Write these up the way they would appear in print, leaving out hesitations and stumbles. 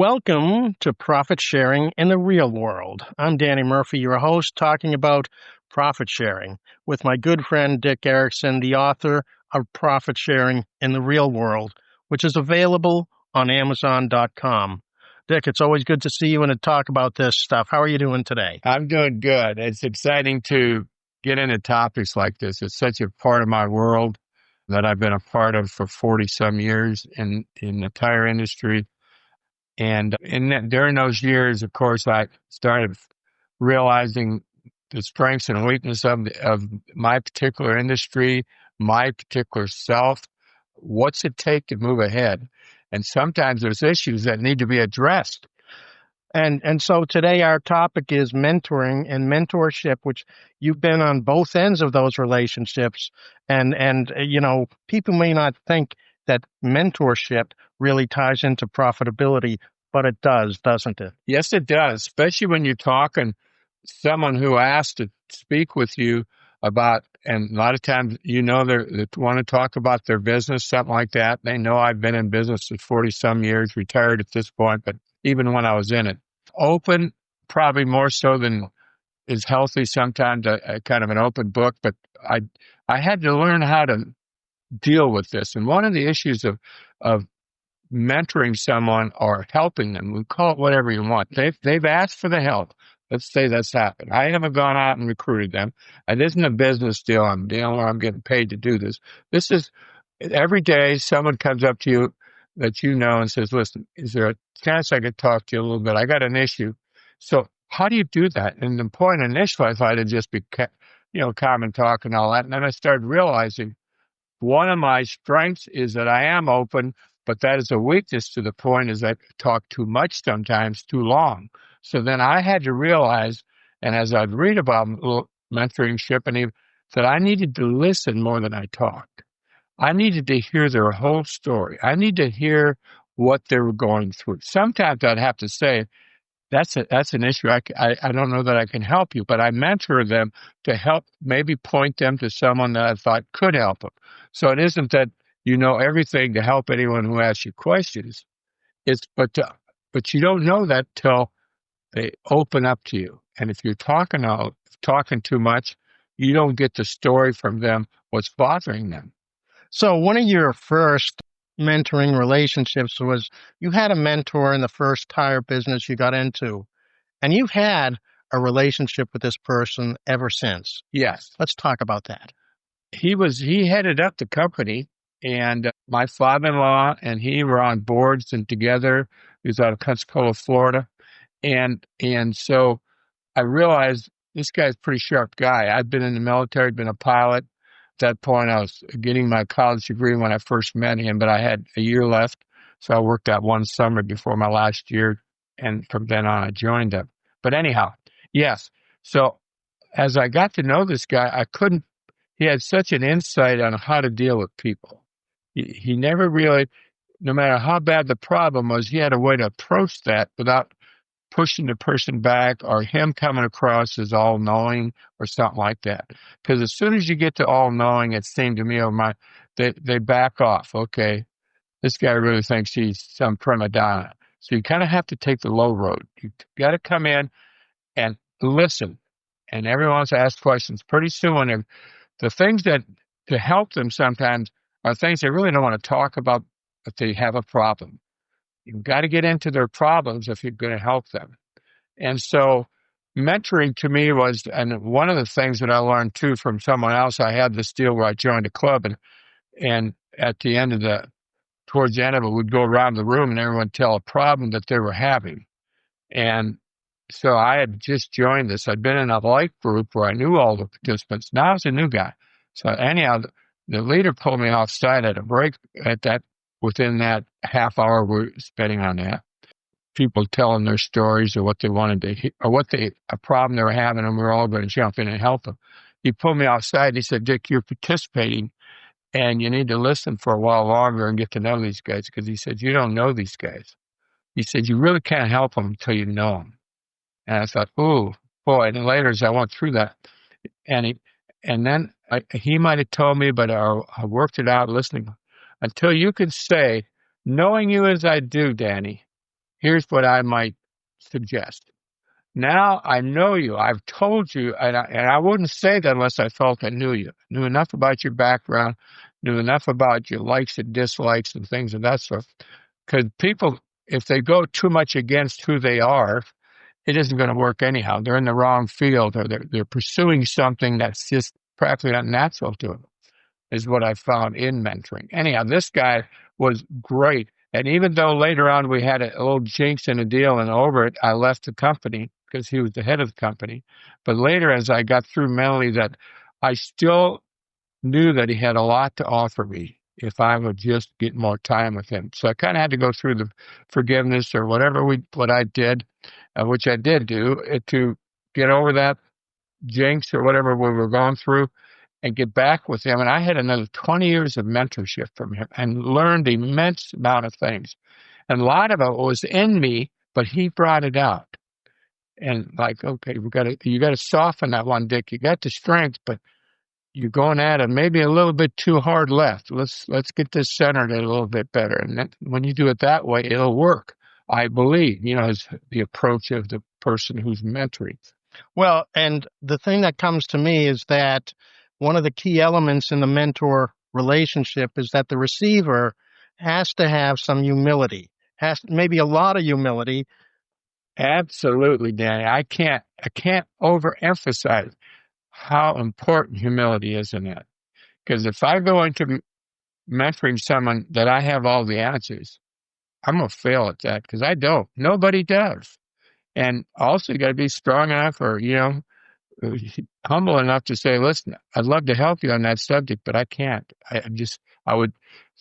Welcome to Profit Sharing in the Real World. I'm Danny Murphy, your host, talking about profit sharing with my good friend Dick Erickson, the author of Profit Sharing in the Real World, which is available on Amazon.com. Dick, it's always good to see you and to talk about this stuff. How are you doing today? I'm doing good. It's exciting to get into topics like this. It's such a part of my world that I've been a part of for 40 some years in the tire industry. And during those years, of course, I started realizing the strengths and weaknesses of my particular industry, my particular self. What's it take to move ahead? And sometimes there's issues that need to be addressed. And so today our topic is mentoring and mentorship, which you've been on both ends of those relationships. And people may not think that mentorship really ties into profitability, but it does, doesn't it? Yes, it does, especially when you're talking someone who asked to speak with you about, and a lot of times, they want to talk about their business, something like that. They know I've been in business for 40 some years, retired at this point, but even when I was in it, open, probably more so than is healthy sometimes, a kind of an open book, but I had to learn how to deal with this. And one of the issues of mentoring someone or helping them, we call it whatever you want. They've asked for the help. Let's say that's happened. I haven't gone out and recruited them. It isn't a business deal. I'm dealing where I'm getting paid to do this. This is every day someone comes up to you that you know and says, listen, is there a chance I could talk to you a little bit? I got an issue. So how do you do that? And the point initially, I thought it'd just be, common talk and all that. And then I started realizing one of my strengths is that I am open, but that is a weakness to the point is I talk too much sometimes, too long. So then I had to realize, and as I'd read about mentorship, that I needed to listen more than I talked. I needed to hear their whole story. I need to hear what they were going through. Sometimes I'd have to say, that's an issue. I don't know that I can help you, but I mentor them to help, maybe point them to someone that I thought could help them. So it isn't that you know everything to help anyone who asks you questions. But you don't know that till they open up to you. And if you're talking too much, you don't get the story from them, what's bothering them. So one of your first mentoring relationships was you had a mentor in the first tire business you got into, and you've had a relationship with this person ever since. Yes. Let's talk about that. He headed up the company, and my father-in-law and he were on boards and together. He was out of Pensacola, Florida. And so I realized this guy's a pretty sharp guy. I'd been in the military, been a pilot. At that point, I was getting my college degree when I first met him, but I had a year left. So I worked that one summer before my last year. And from then on, I joined him. But anyhow, yes. So as I got to know this guy, he had such an insight on how to deal with people. He never really, no matter how bad the problem was, he had a way to approach that without pushing the person back or him coming across as all-knowing or something like that. Because as soon as you get to all-knowing, it seemed to me, they back off. Okay, this guy really thinks he's some prima donna. So you kind of have to take the low road. You got to come in and listen. And everyone wants to ask questions. Pretty soon, the things that to help them sometimes are things they really don't want to talk about, but they have a problem. You've got to get into their problems if you're going to help them. And so mentoring to me was, and one of the things that I learned too from someone else, I had this deal where I joined a club and at the end towards the end of it, we'd go around the room and everyone would tell a problem that they were having. And so I had just joined this. I'd been in a light group where I knew all the participants. Now I was a new guy. So anyhow, the leader pulled me offside at a break within that half hour we're spending on that. People telling their stories or what they wanted to hear, or a problem they were having, and we were all going to jump in and help them. He pulled me outside and he said, Dick, you're participating and you need to listen for a while longer and get to know these guys, because he said, you don't know these guys. He said, you really can't help them until you know them. And I thought, oh, boy. And then later as I went through that, and then he might have told me, but I worked it out listening. Until you can say, knowing you as I do, Danny, Here's what I might suggest. Now I know you. I've told you, and I wouldn't say that unless I felt I knew you. Knew enough about your background, knew enough about your likes and dislikes and things of that sort. Because people, if they go too much against who they are, it isn't going to work anyhow. They're in the wrong field, or they're pursuing something that's just practically unnatural to them, is what I found in mentoring. Anyhow, this guy was great. And even though later on we had a little jinx in a deal and over it, I left the company because he was the head of the company. But later, as I got through mentally, that I still knew that he had a lot to offer me if I would just get more time with him. So I kind of had to go through the forgiveness or what I did, which I did do, to get over that jinx or whatever we were going through and get back with him. And I had another 20 years of mentorship from him and learned immense amount of things. And a lot of it was in me, but he brought it out. And like, okay, you gotta soften that one, Dick. You got the strength, but you're going at it maybe a little bit too hard left. Let's get this centered a little bit better. And then when you do it that way, it'll work. I believe, is the approach of the person who's mentoring. Well, and the thing that comes to me is that one of the key elements in the mentor relationship is that the receiver has to have some humility, maybe a lot of humility. Absolutely, Danny. I can't overemphasize how important humility is in that. Because if I go into mentoring someone that I have all the answers, I'm going to fail at that because I don't. Nobody does. And also, you got to be strong enough or, humble enough to say, listen, I'd love to help you on that subject, but I can't. It's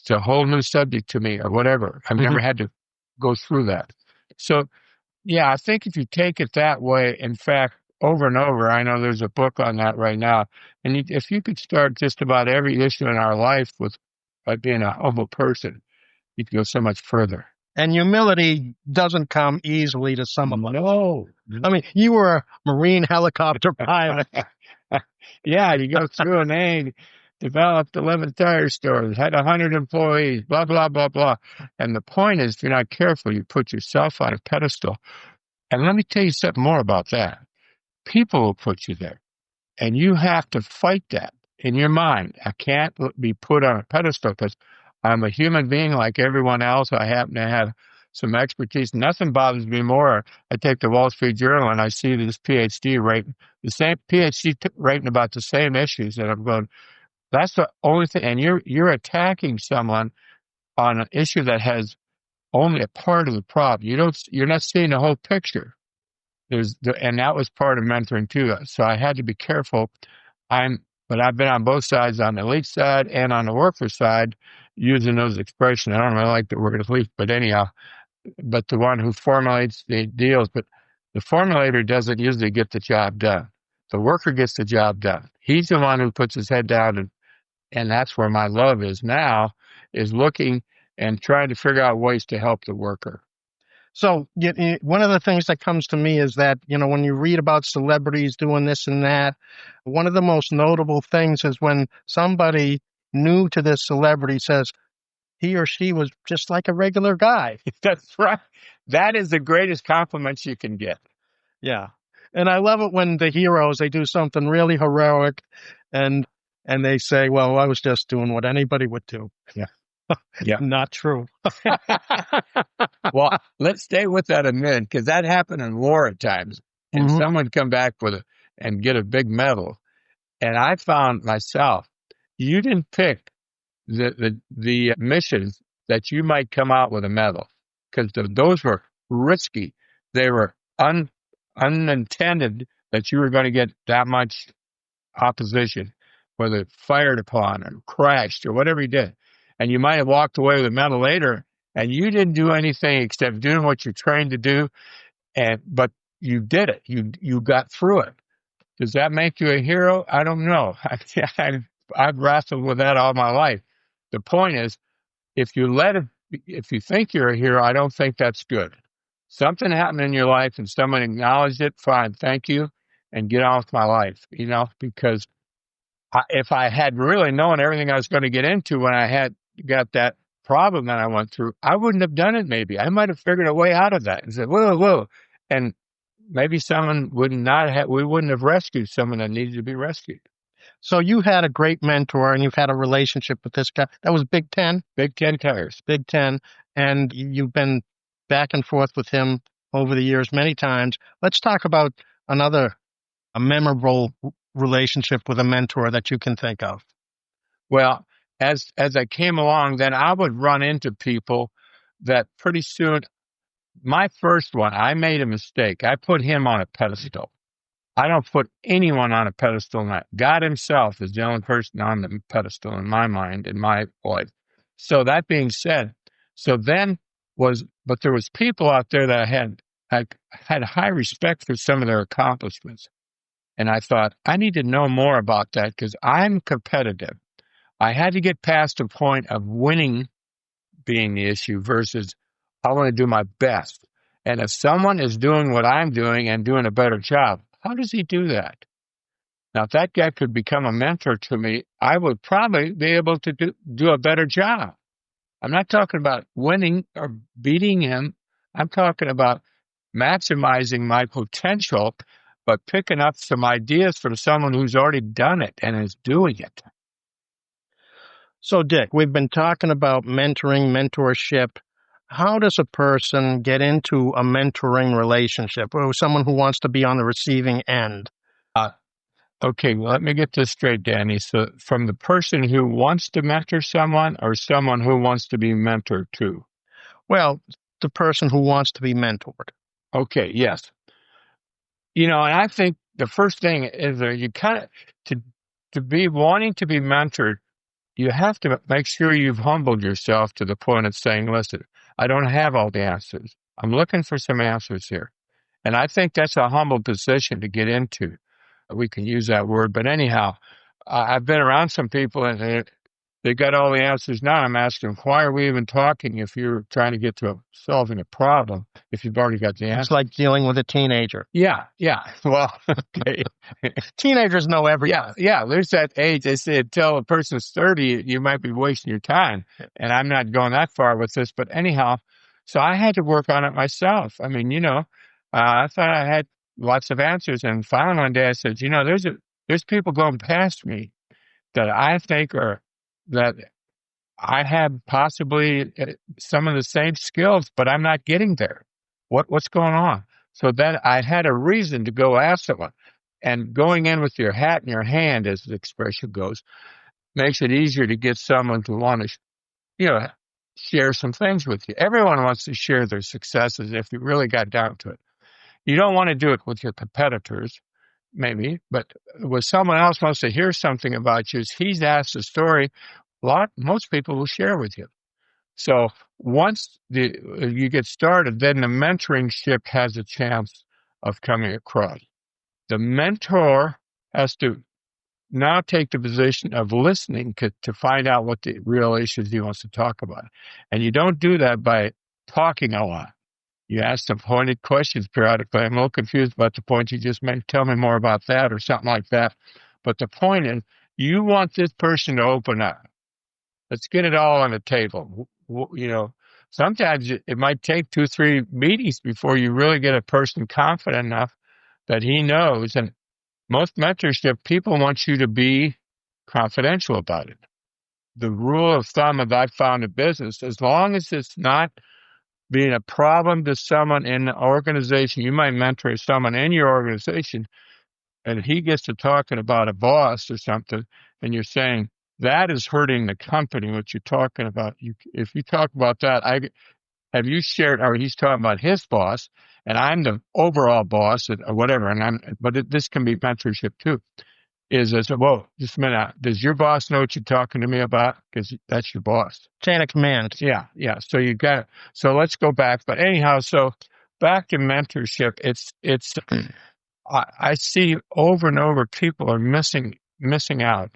a whole new subject to me or whatever. I've never had to go through that. So, yeah, I think if you take it that way, in fact, over and over, I know there's a book on that right now. And if you could start just about every issue in our life by being a humble person, you could go so much further. And humility doesn't come easily to some of us. No. I mean, you were a Marine helicopter pilot. Yeah, you go through and they developed 11 tire stores, had 100 employees, blah, blah, blah, blah. And the point is, if you're not careful, you put yourself on a pedestal. And let me tell you something more about that. People will put you there. And you have to fight that in your mind. I can't be put on a pedestal because I'm a human being like everyone else. I happen to have some expertise. Nothing bothers me more. I take the Wall Street Journal and I see this PhD writing writing about the same issues, and I'm going, that's the only thing. And you're attacking someone on an issue that has only a part of the problem. You're not seeing the whole picture. And that was part of mentoring too. So I had to be careful. But I've been on both sides, on the elite side and on the worker side, using those expressions. I don't really like the word elite, but anyhow, but the one who formulates the deals. But the formulator doesn't usually get the job done. The worker gets the job done. He's the one who puts his head down, and that's where my love is now, is looking and trying to figure out ways to help the worker. So one of the things that comes to me is that, when you read about celebrities doing this and that, one of the most notable things is when somebody new to this celebrity says he or she was just like a regular guy. That's right. That is the greatest compliment you can get. Yeah. And I love it when the heroes, they do something really heroic and they say, well, I was just doing what anybody would do. Yeah. Yeah. Not true. Well, let's stay with that a minute, because that happened in war at times. And someone come back and get a big medal. And I found myself, you didn't pick the missions that you might come out with a medal, because those were risky. They were unintended that you were going to get that much opposition, whether fired upon or crashed or whatever you did. And you might have walked away with a medal later, and you didn't do anything except doing what you're trained to do, but you did it. You got through it. Does that make you a hero? I don't know. I've wrestled with that all my life. The point is, if you think you're a hero, I don't think that's good. Something happened in your life and someone acknowledged it, fine, thank you, and get on with my life, because if I had really known everything I was going to get into when I got that problem that I went through, I wouldn't have done it maybe. I might have figured a way out of that and said, whoa. And maybe we wouldn't have rescued someone that needed to be rescued. So you had a great mentor and you've had a relationship with this guy. That was Big Ten? Big Ten Tires. Big Ten. And you've been back and forth with him over the years many times. Let's talk about a memorable relationship with a mentor that you can think of. Well, as I came along, then I would run into people that pretty soon, my first one, I made a mistake. I put him on a pedestal. I don't put anyone on a pedestal. Not God himself is the only person on the pedestal in my mind, in my life. So that being said, but there was people out there that I had high respect for some of their accomplishments. And I thought, I need to know more about that because I'm competitive. I had to get past the point of winning being the issue versus I want to do my best. And if someone is doing what I'm doing and doing a better job, how does he do that? Now, if that guy could become a mentor to me, I would probably be able to do a better job. I'm not talking about winning or beating him. I'm talking about maximizing my potential, but picking up some ideas from someone who's already done it and is doing it. So, Dick, we've been talking about mentoring, mentorship. How does a person get into a mentoring relationship or someone who wants to be on the receiving end? Okay, well, let me get this straight, Danny. So from the person who wants to mentor someone or someone who wants to be mentored to? Well, the person who wants to be mentored. Okay, yes. And I think the first thing is that you kind of, to be wanting to be mentored, you have to make sure you've humbled yourself to the point of saying, listen, I don't have all the answers. I'm looking for some answers here. And I think that's a humble position to get into. We can use that word. But anyhow, I've been around some people and they got all the answers now. I'm asking, why are we even talking if you're trying to get to solving a problem if you've already got the answer? It's like dealing with a teenager. Yeah. Well, okay. Teenagers know everything. Yeah. There's that age. They say until a person's 30, you might be wasting your time. And I'm not going that far with this. But anyhow, so I had to work on it myself. I mean, I thought I had lots of answers. And finally one day I said, there's people going past me that I think that I have possibly some of the same skills, but I'm not getting there. What's going on? So then I had a reason to go ask someone. And going in with your hat in your hand, as the expression goes, makes it easier to get someone to want to, share some things with you. Everyone wants to share their successes if you really got down to it. You don't want to do it with your competitors, maybe, but when someone else wants to hear something about you, he's asked a story, most people will share with you. So once you get started, then the mentorship has a chance of coming across. The mentor has to now take the position of listening to find out what the real issues he wants to talk about. And you don't do that by talking a lot. You ask some pointed questions periodically. I'm a little confused about the point you just made. Tell me more about that or something like that. But the point is, you want this person to open up. Let's get it all on the table. Sometimes it might take 2-3 meetings before you really get a person confident enough that he knows. And most mentorship, people want you to be confidential about it. The rule of thumb that I've found in business, as long as it's not being a problem to someone in the organization, you might mentor someone in your organization, and he gets to talking about a boss or something, and you're saying, that is hurting the company, what you're talking about. If you talk about that, have you shared, or he's talking about his boss, and I'm the overall boss, or whatever, but this can be mentorship too. Whoa, just a minute. Does your boss know what you're talking to me about? Because that's your boss. Chain of command. Yeah. So you got it. So let's go back. But anyhow, so back to mentorship. It's. I see over and over people are missing out.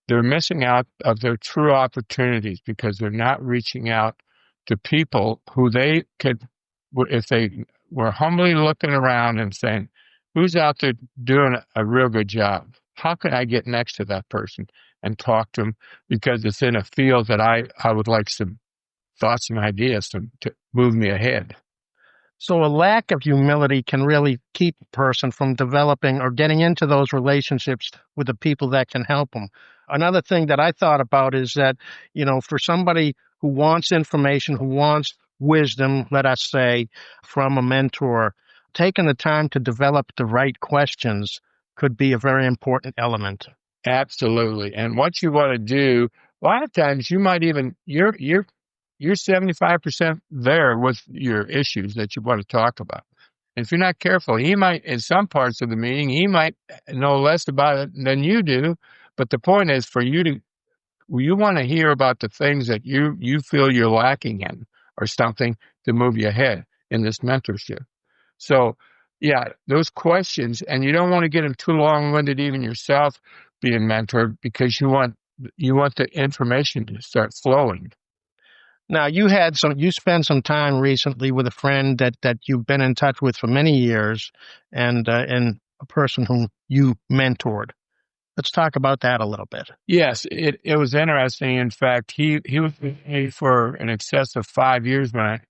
They're missing out of their true opportunities because they're not reaching out to people who they could, if they were humbly looking around and saying, who's out there doing a real good job? How can I get next to that person and talk to them? Because it's in a field that I would like some thoughts and ideas to move me ahead. So a lack of humility can really keep a person from developing or getting into those relationships with the people that can help them. Another thing that I thought about is that, for somebody who wants information, who wants wisdom, let us say, from a mentor, taking the time to develop the right questions could be a very important element. Absolutely. And what you want to do, a lot of times you might even you're 75% there with your issues that you want to talk about. And if you're not careful, he might, in some parts of the meeting, he might know less about it than you do. But the point is for you want to hear about the things that you feel you're lacking in or something to move you ahead in this mentorship. So, yeah, those questions, and you don't want to get them too long-winded even yourself being mentored because you want the information to start flowing. Now, you spent some time recently with a friend that you've been in touch with for many years, and a person whom you mentored. Let's talk about that a little bit. Yes, it was interesting. In fact, he was with me for an excess of 5 years when I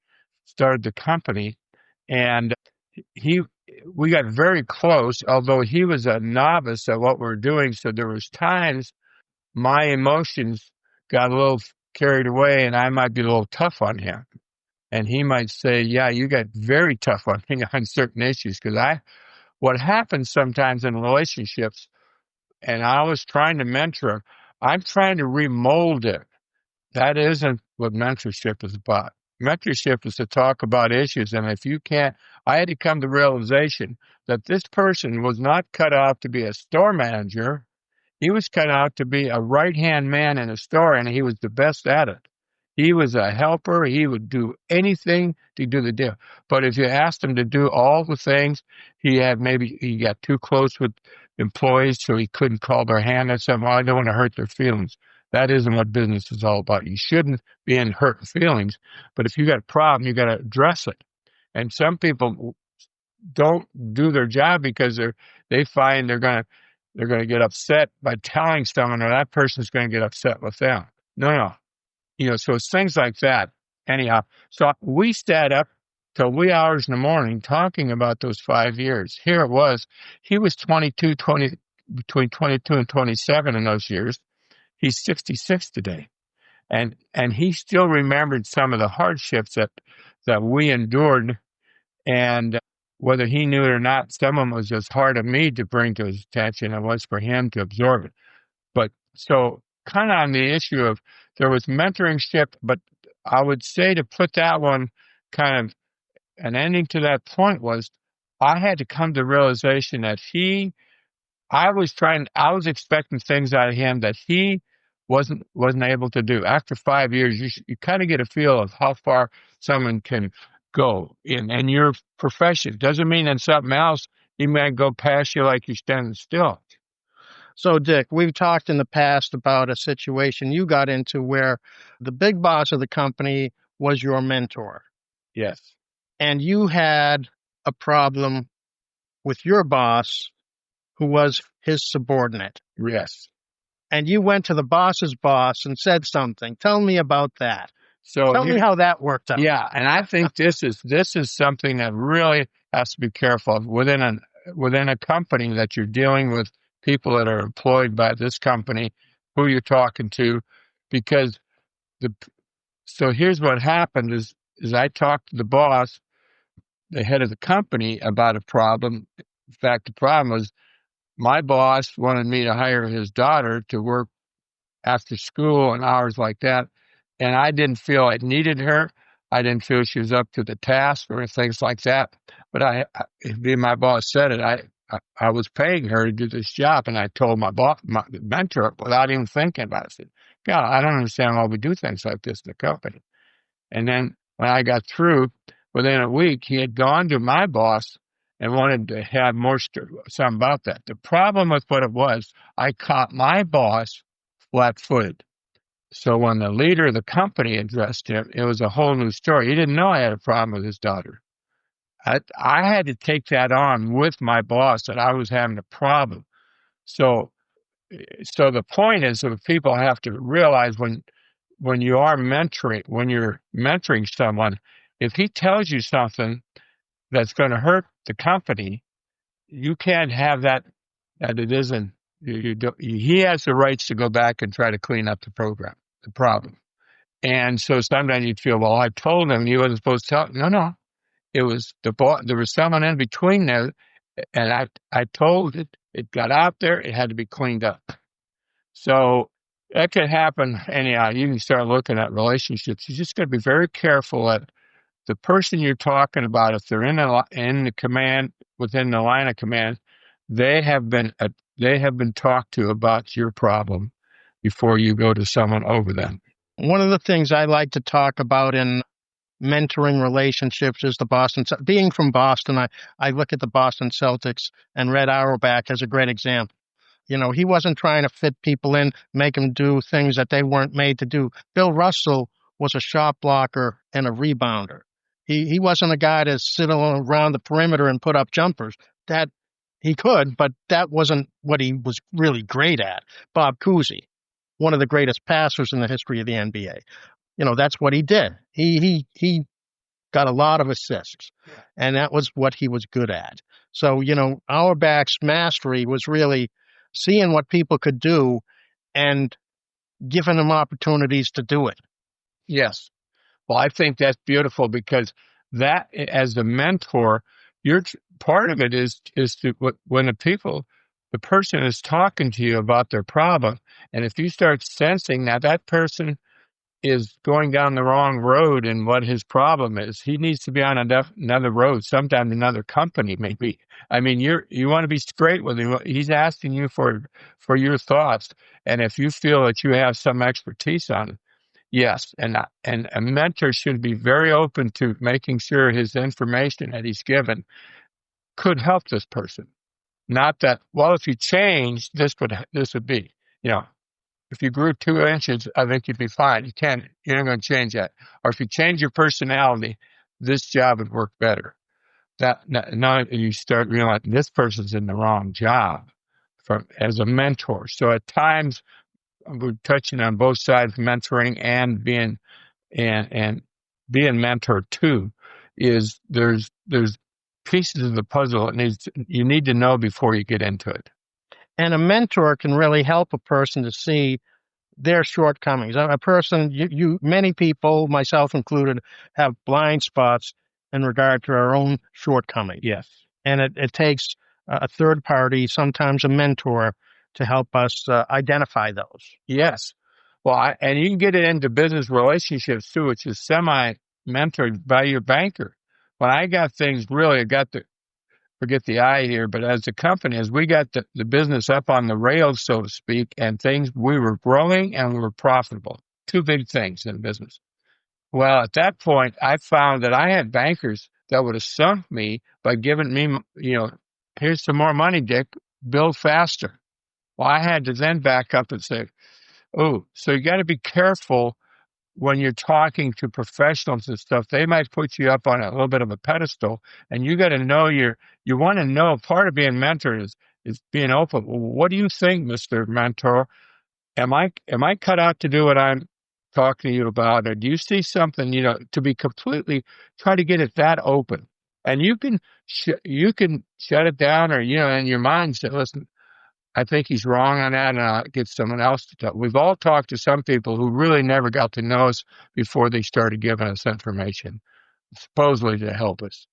started the company, and he we got very close. Although he was a novice at what we were doing, so there was times my emotions got a little carried away, and I might be a little tough on him, and he might say, "Yeah, you got very tough on me on certain issues." Because what happens sometimes in relationships, and I was trying to mentor him, I'm trying to remold it. That isn't what mentorship is about. Mentorship is to talk about issues. And if you can't, I had to come to realization that this person was not cut out to be a store manager. He was cut out to be a right-hand man in a store, and he was the best at it. He was a helper. He would do anything to do the deal. But if you asked him to do all the things, he got too close with employees, so he couldn't call their hand and said, "Well, I don't want to hurt their feelings." That isn't what business is all about. You shouldn't be in hurt feelings, but if you got a problem, you got to address it. And some people don't do their job because they find they're gonna get upset by telling someone, or that person's going to get upset with them. No. So it's things like that. Anyhow, so we stayed up till wee hours in the morning talking about those 5 years. Here it was. He was between 22 and 27 in those years. He's 66 today. And he still remembered some of the hardships that we endured. And whether he knew it or not, some of them was just hard of me to bring to his attention. It was for him to absorb it. But so kind of on the issue of there was mentorship, but I would say to put that one kind of an ending to that point was I had to come to the realization that I was expecting things out of him that he wasn't able to do. After 5 years, you kind of get a feel of how far someone can go in your profession. Doesn't mean in something else he might go past you like you're standing still. So, Dick, we've talked in the past about a situation you got into where the big boss of the company was your mentor, Yes. and you had a problem with your boss who was his subordinate. Yes. And you went to the boss's boss and said something. Tell me about that. So Tell me how that worked out. Yeah, and I think this is something that really has to be careful of within a company that you're dealing with people that are employed by this company, who you're talking to, because so here's what happened is I talked to the boss, the head of the company, about a problem. In fact, the problem was my boss wanted me to hire his daughter to work after school and hours like that. And I didn't feel I needed her. I didn't feel she was up to the task or things like that. But being my boss said it, I was paying her to do this job. And I told my mentor, without even thinking about it, I said, "God, I don't understand why we do things like this in the company." And then when I got through, within a week, he had gone to my boss and wanted to have something about that. The problem with what it was, I caught my boss flat-footed. So when the leader of the company addressed him, it was a whole new story. He didn't know I had a problem with his daughter. I had to take that on with my boss that I was having a problem. So the point is that people have to realize when when you're mentoring someone, if he tells you something that's going to hurt the company, you can't have that it isn't. He has the rights to go back and try to clean up the problem. And so sometimes you'd feel, well, I told him he wasn't supposed to tell. No. It was the boss. There was someone in between there, and I told it. It got out there. It had to be cleaned up. So that could happen anyhow. You can start looking at relationships. You just got to be very careful at the person you're talking about. If they're in the command, within the line of command, they have been talked to about your problem before you go to someone over them. One of the things I like to talk about in mentoring relationships is the Boston. Being from Boston, I look at the Boston Celtics, and Red Auerbach as a great example. He wasn't trying to fit people in, make them do things that they weren't made to do. Bill Russell was a shot blocker and a rebounder. He wasn't a guy to sit around the perimeter and put up jumpers. That he could, but that wasn't what he was really great at. Bob Cousy, one of the greatest passers in the history of the NBA. That's what he did. He got a lot of assists, and that was what he was good at. So, Auerbach's mastery was really seeing what people could do and giving them opportunities to do it. Yes. Well, I think that's beautiful, because that, as a mentor, part of it is to, when the person is talking to you about their problem, and if you start sensing that person is going down the wrong road and what his problem is, he needs to be on another road, sometimes another company, maybe. I mean, you want to be straight with him. He's asking you for your thoughts, and if you feel that you have some expertise on it, yes, and a mentor should be very open to making sure his information that he's given could help this person. Not that, well, if you change, this would be, if you grew 2 inches, I think you'd be fine. You're not going to change that. Or if you change your personality, this job would work better. Now you start realizing this person's in the wrong job as a mentor. So at times, we're touching on both sides, mentoring and being mentored too. Is there's pieces of the puzzle you need to know before you get into it. And a mentor can really help a person to see their shortcomings. A person, many people, myself included, have blind spots in regard to our own shortcomings. Yes. And it takes a third party, sometimes a mentor, to help us identify those. Yes. Well, and you can get it into business relationships too, which is semi-mentored by your banker. When I got things, really, forget the I here, but as a company, as we got the business up on the rails, so to speak, and we were growing and we were profitable. 2 big things in business. Well, at that point, I found that I had bankers that would have sunk me by giving me, here's some more money, Dick, build faster. Well, I had to then back up and say, oh, so you got to be careful when you're talking to professionals and stuff. They might put you up on a little bit of a pedestal, and you got to know you want to know. Part of being mentored is being open. Well, what do you think, Mr. Mentor? Am I cut out to do what I'm talking to you about, or do you see something? To be completely try to get it that open, and you can shut it down, or in your mind say, listen, I think he's wrong on that, and I'll get someone else to talk. We've all talked to some people who really never got to know us before they started giving us information, supposedly to help us.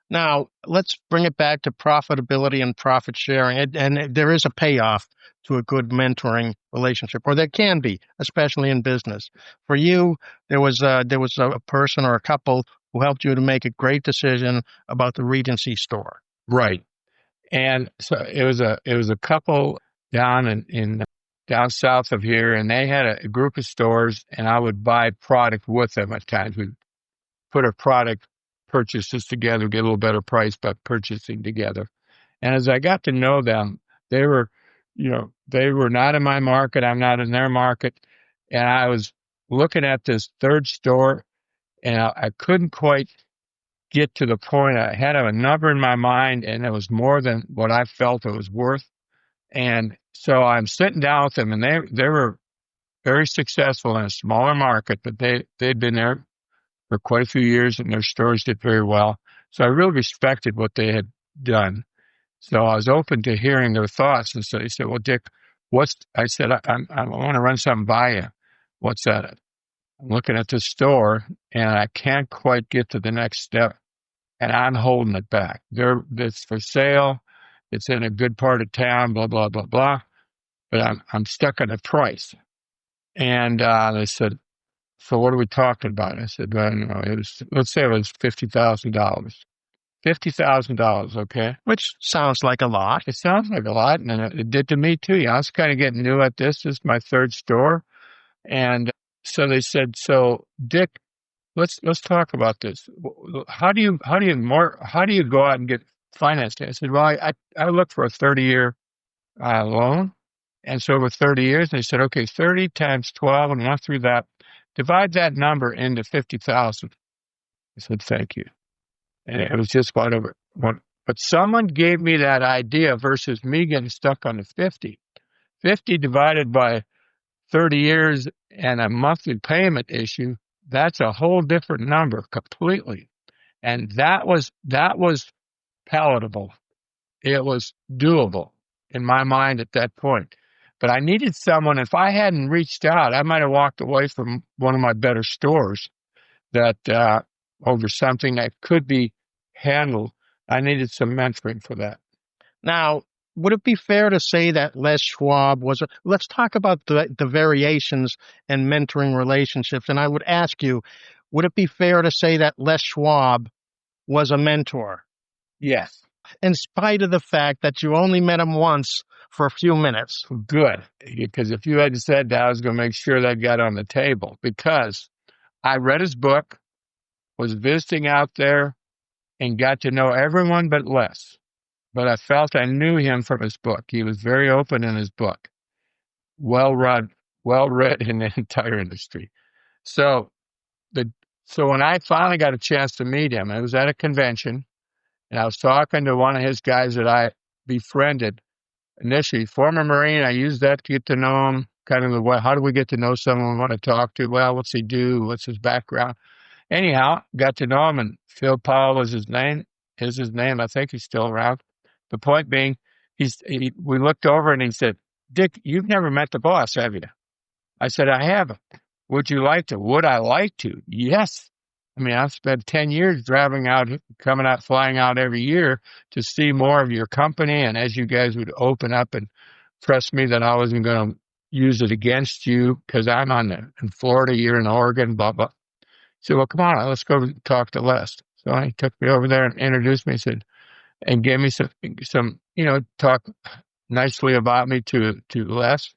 Now, let's bring it back to profitability and profit sharing. And there is a payoff to a good mentoring relationship, or there can be, especially in business. For you, there was a person or a couple who helped you to make a great decision about the Regency store. Right. And so it was a couple down down south of here, and they had a group of stores, and I would buy product with them at times. We'd put our product purchases together, get a little better price by purchasing together. And as I got to know them, they were not in my market, I'm not in their market, and I was looking at this third store, and I couldn't quite get to the point. I had a number in my mind, and it was more than what I felt it was worth. And so I'm sitting down with them, and they were very successful in a smaller market, but they'd been there for quite a few years and their stores did very well. So I really respected what they had done. So I was open to hearing their thoughts. And so he said, well, Dick, I said, I want to run something by you. What's that? I'm looking at this store and I can't quite get to the next step and I'm holding it back. It's for sale. It's in a good part of town, blah, blah, blah, blah. But I'm stuck on the price. And they said, so what are we talking about? I said, well, let's say it was $50,000. $50,000, okay? Which sounds like a lot. It sounds like a lot, and it did to me too. I was kind of getting new at this. This is my third store. And so they said, so Dick, let's talk about this. How do you go out and get financing? I said, well, I look for a 30-year loan. And so over 30 years, they said, okay, 30 times 12 and went through that. Divide that number into 50,000. I said, thank you. And it was just whatever. But someone gave me that idea versus me getting stuck on the 50. 50 divided by 30 years and a monthly payment issue, that's a whole different number completely. And that was palatable. It was doable in my mind at that point. But I needed someone, if I hadn't reached out, I might have walked away from one of my better stores that over something that could be handled. I needed some mentoring for that. Now, would it be fair to say that Les Schwab let's talk about the variations in mentoring relationships. And I would ask you, would it be fair to say that Les Schwab was a mentor? Yes. In spite of the fact that you only met him once for a few minutes. Good. Because if you had said that, I was going to make sure that got on the table. Because I read his book, was visiting out there, and got to know everyone but Les. But I felt I knew him from his book. He was very open in his book. Well read in the entire industry. So when I finally got a chance to meet him, I was at a convention, and I was talking to one of his guys that I befriended initially, former Marine. I used that to get to know him, kind of how do we get to know someone we want to talk to? Well, what's he do? What's his background? Anyhow, got to know him, and Phil Powell was his name. I think he's still around. The point being, we looked over and he said, Dick, you've never met the boss, have you? I said, I haven't. Would you like to? Would I like to? Yes. I mean, I've spent 10 years flying out every year to see more of your company. And as you guys would open up and trust me that I wasn't going to use it against you because I'm in Florida, you're in Oregon, blah, blah. He said, well, come on, let's go talk to Les. So he took me over there and introduced me, and gave me some, talk nicely about me to Les.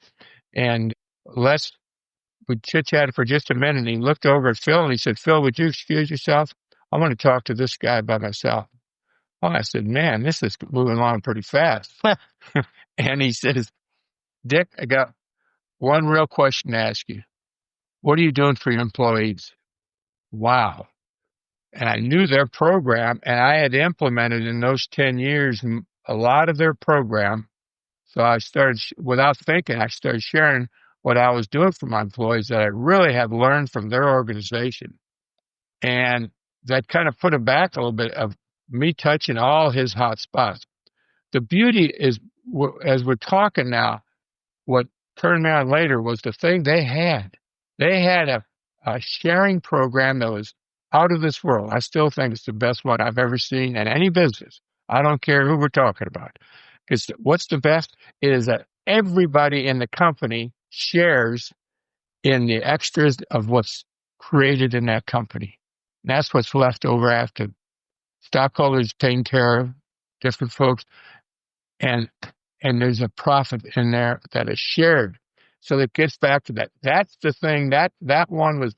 And Les, we chit-chatted for just a minute, and he looked over at Phil, and he said, Phil, would you excuse yourself? I want to talk to this guy by myself. Oh, I said, man, this is moving along pretty fast. And he says, Dick, I got one real question to ask you. What are you doing for your employees? Wow. And I knew their program, and I had implemented in those 10 years a lot of their program. So I started, without thinking, I started sharing what I was doing for my employees that I really had learned from their organization. And that kind of put it back a little bit of me touching all his hot spots. The beauty is, as we're talking now, what turned me on later was the thing they had. They had a sharing program that was out of this world. I still think it's the best one I've ever seen in any business. I don't care who we're talking about. Because what's the best is that everybody in the company shares in the extras of what's created in that company. And that's what's left over after stockholders taking care of different folks. And there's a profit in there that is shared. So it gets back to that. That's the thing. That one was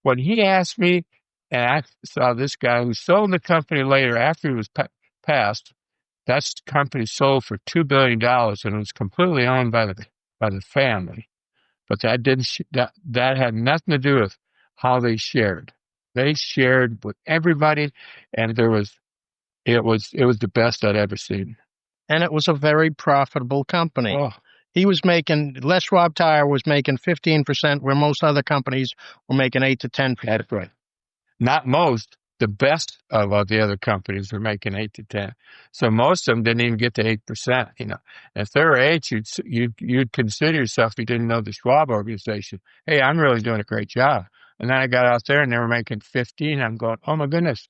when he asked me, and I saw this guy who sold the company later after he was passed. That company sold for $2 billion, and it was completely owned by the family. But that had nothing to do with how they shared. They shared with everybody, and it was the best I'd ever seen. And it was a very profitable company. Oh. He was making, Les Schwab Tire was making 15%, where most other companies were making 8 to 10%. That's right. Not most. The best of the other companies were making 8 to 10. So most of them didn't even get to 8%. If they were 8, you'd consider yourself, if you didn't know the Schwab organization, hey, I'm really doing a great job. And then I got out there and they were making 15. I'm going, oh my goodness,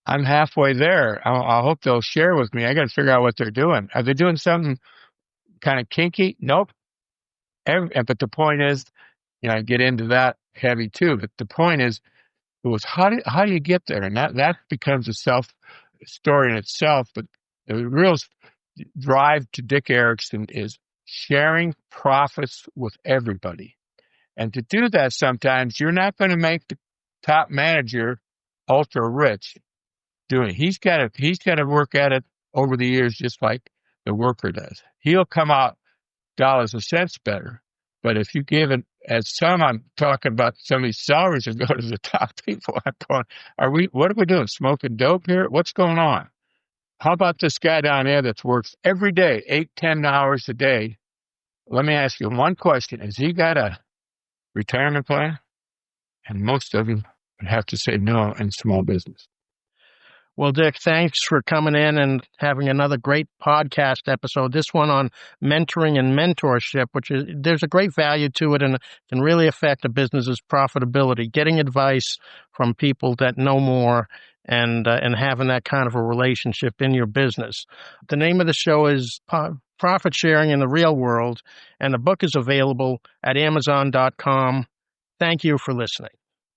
I'm halfway there. I hope they'll share with me. I got to figure out what they're doing. Are they doing something kind of kinky? Nope. But the point is, I get into that heavy too. But the point is, it was how do you get there, and that becomes a story in itself. But the real drive to Dick Erickson is sharing profits with everybody, and to do that, sometimes you're not going to make the top manager ultra rich doing it. He's got to work at it over the years, just like the worker does. He'll come out dollars and cents better. But if you give it, I'm talking about some of these salaries that go to the top people. I'm going, what are we doing? Smoking dope here? What's going on? How about this guy down there that works every day, 8, 10 hours a day? Let me ask you one question. Has he got a retirement plan? And most of them would have to say no in small business. Well, Dick, thanks for coming in and having another great podcast episode. This one on mentoring and mentorship, there's a great value to it and can really affect a business's profitability. Getting advice from people that know more and having that kind of a relationship in your business. The name of the show is Profit Sharing in the Real World, and the book is available at Amazon.com. Thank you for listening.